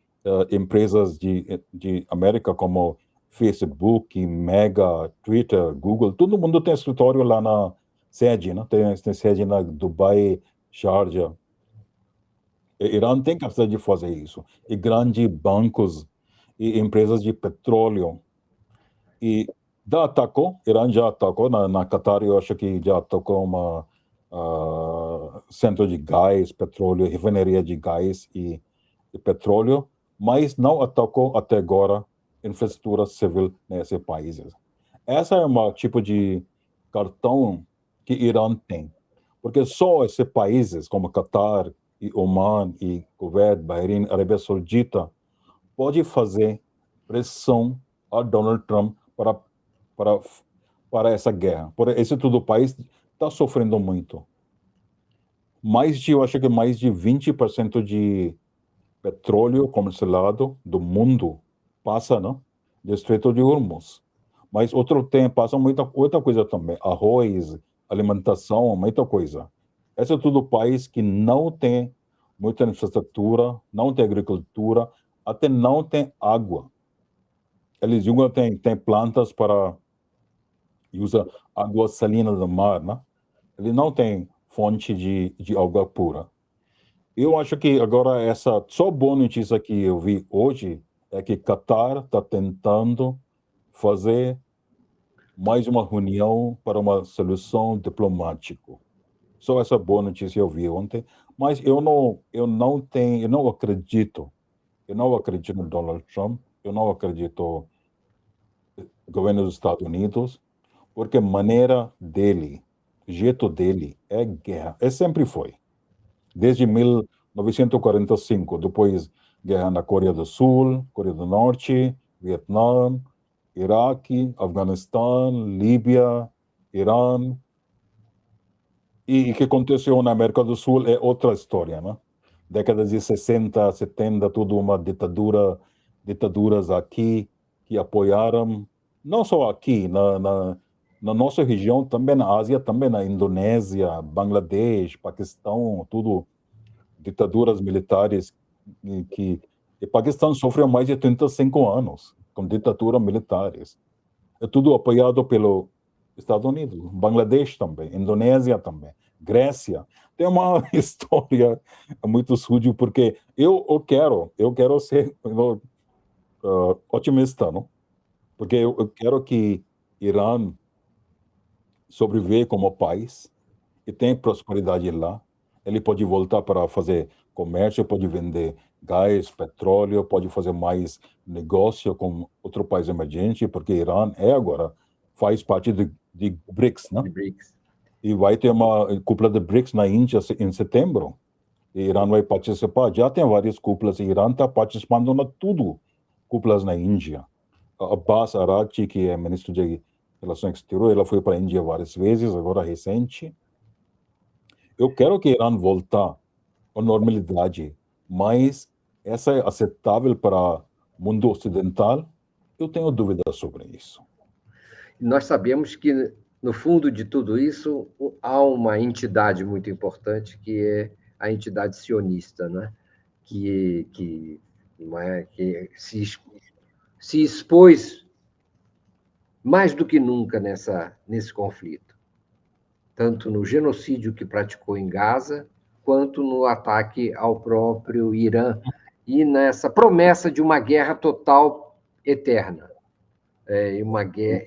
empresas de América como Facebook, Mega, Twitter, Google, todo mundo tem escritório lá na sede, né? Tem sede na Dubai, Sharjah. Irã tem capacidade de fazer isso. E grandes bancos e empresas de petróleo. E já atacou, Irã já atacou, na Qatar eu acho que já atacou uma centro de gás, petróleo, refineria de gás e petróleo, mas não atacou até agora infraestrutura civil nesses países. Essa é um tipo de cartão que Irã tem, porque só esses países como Qatar e Oman e Kuwait, Bahrein, Arábia Saudita pode fazer pressão a Donald Trump para essa guerra. Por esse todo o país está sofrendo muito. Eu acho que mais de 20% de petróleo comercializado do mundo passa, né, do Estreito de Hormuz. Mas passa muita outra coisa também, arroz, alimentação, muita coisa. Esse é tudo país que não tem muita infraestrutura, não tem agricultura, até não tem água. Eles têm plantas para usar água salina do mar, né? Ele não tem fonte de água pura. Eu acho que agora essa só boa notícia que eu vi hoje é que Qatar está tentando fazer mais uma reunião para uma solução diplomática. Só essa boa notícia eu vi ontem, mas eu não acredito no Donald Trump, eu não acredito no governo dos Estados Unidos, porque a maneira dele, o jeito dele é guerra, sempre foi. Desde 1945, depois guerra na Coreia do Sul, Coreia do Norte, Vietnã, Iraque, Afeganistão, Líbia, Irã. E o que aconteceu na América do Sul é outra história, né? Décadas de 60, 70, tudo uma ditaduras aqui que apoiaram, não só aqui, na nossa região, também na Ásia, também na Indonésia, Bangladesh, Paquistão, tudo ditaduras militares e Paquistão sofreu mais de 35 anos com ditaduras militares. É tudo apoiado pelo Estados Unidos, Bangladesh também, Indonésia também, Grécia. Tem uma história muito suja, porque eu quero ser otimista, não? Porque eu quero que Irã sobreviva como país e tenha prosperidade lá. Ele pode voltar para fazer comércio, pode vender gás, petróleo, pode fazer mais negócio com outro país emergente, porque Irã agora faz parte de BRICS, né? De BRICS. E vai ter uma cúpula de BRICS na Índia em setembro. E Irã vai participar. Já tem várias cúpulas e Irã está participando de tudo. Cúpulas na Índia. Abbas Araghchi, que é ministro de Relações Exteriores, ela foi para a Índia várias vezes, agora recente. Eu quero que Irã voltar à normalidade, mas essa é aceitável para o mundo ocidental? Eu tenho dúvidas sobre isso. Nós sabemos que, no fundo de tudo isso, há uma entidade muito importante, que é a entidade sionista, né? que se expôs mais do que nunca nesse conflito, tanto no genocídio que praticou em Gaza, quanto no ataque ao próprio Irã, e nessa promessa de uma guerra total eterna. Uma guerra,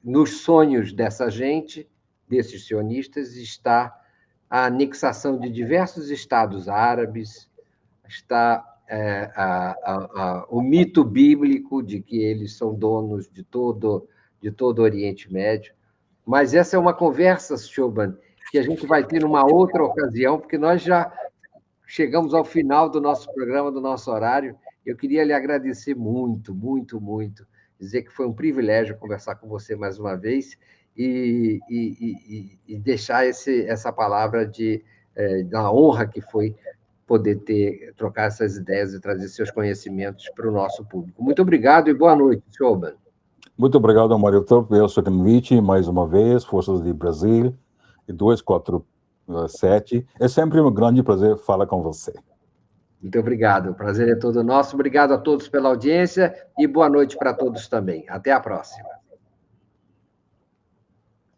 nos sonhos dessa gente, desses sionistas, está a anexação de diversos estados árabes, está o mito bíblico de que eles são donos de todo o Oriente Médio. Mas essa é uma conversa, Shoban, que a gente vai ter numa outra ocasião, porque nós já chegamos ao final do nosso programa, do nosso horário. Eu queria lhe agradecer muito, muito, muito, dizer que foi um privilégio conversar com você mais uma vez e deixar essa palavra da honra que foi poder trocar essas ideias e trazer seus conhecimentos para o nosso público. Muito obrigado e boa noite, Shoban. Muito obrigado, Mário Torp, pelo seu convite, mais uma vez, Forças de Brasil, e 247. É sempre um grande prazer falar com você. Muito obrigado, o prazer é todo nosso. Obrigado a todos pela audiência e boa noite para todos também. Até a próxima.